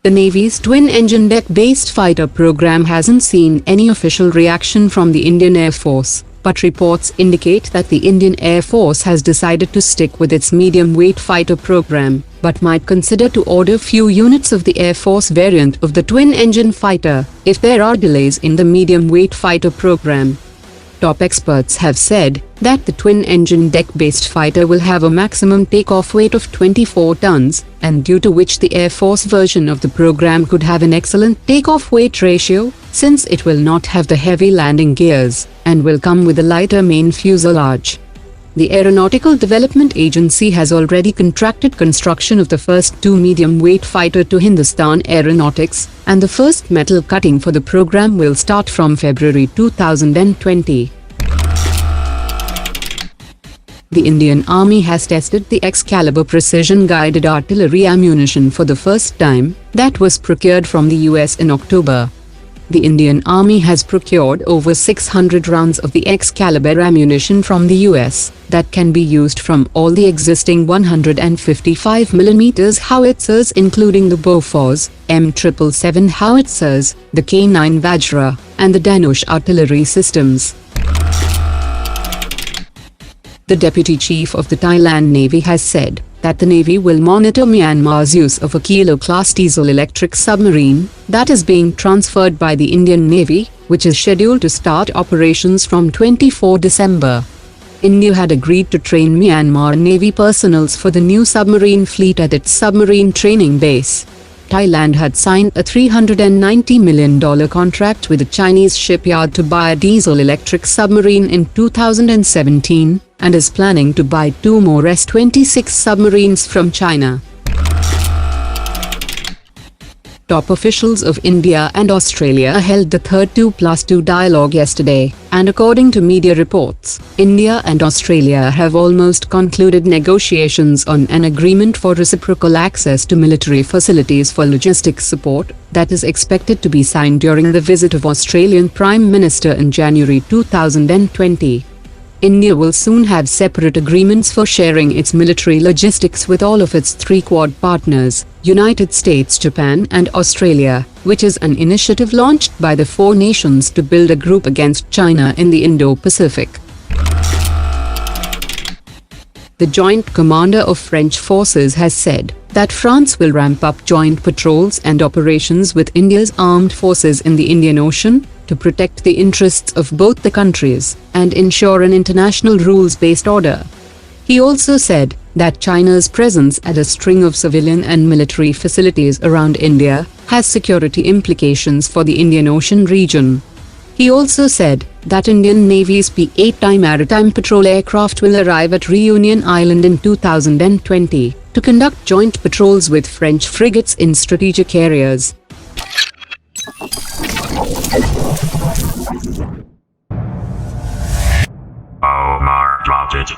The Navy's twin-engine deck-based fighter program hasn't seen any official reaction from the Indian Air Force, but reports indicate that the Indian Air Force has decided to stick with its medium-weight fighter program, but might consider to order few units of the Air Force variant of the twin-engine fighter if there are delays in the medium-weight fighter program. Top experts have said that the twin-engine deck-based fighter will have a maximum takeoff weight of 24 tons, and due to which the Air Force version of the program could have an excellent takeoff weight ratio, since it will not have the heavy landing gears, and will come with a lighter main fuselage. The Aeronautical Development Agency has already contracted construction of the first two medium-weight fighter to Hindustan Aeronautics, and the first metal cutting for the program will start from February 2020. The Indian Army has tested the Excalibur precision-guided artillery ammunition for the first time, that was procured from the US in October. The Indian Army has procured over 600 rounds of the Excalibur ammunition from the US, that can be used from all the existing 155mm howitzers including the Bofors, M777 howitzers, the K9 Vajra, and the Dhanush artillery systems. The Deputy Chief of the Thailand Navy has said that the Navy will monitor Myanmar's use of a Kilo-class diesel-electric submarine that is being transferred by the Indian Navy, which is scheduled to start operations from 24 December. India had agreed to train Myanmar Navy personnel for the new submarine fleet at its submarine training base. Thailand had signed a $390 million contract with a Chinese shipyard to buy a diesel-electric submarine in 2017, and is planning to buy two more S-26 submarines from China. Top officials of India and Australia held the third 2+2 dialogue yesterday, and according to media reports, India and Australia have almost concluded negotiations on an agreement for reciprocal access to military facilities for logistics support, that is expected to be signed during the visit of Australian Prime Minister in January 2020. India will soon have separate agreements for sharing its military logistics with all of its three Quad partners, United States, Japan and Australia, which is an initiative launched by the four nations to build a group against China in the Indo-Pacific. The Joint Commander of French Forces has said that France will ramp up joint patrols and operations with India's armed forces in the Indian Ocean, to protect the interests of both the countries and ensure an international rules-based order. He also said that China's presence at a string of civilian and military facilities around India has security implications for the Indian Ocean region. He also said that Indian Navy's P-8I maritime patrol aircraft will arrive at Reunion Island in 2020 to conduct joint patrols with French frigates in strategic areas. Omar dropped it.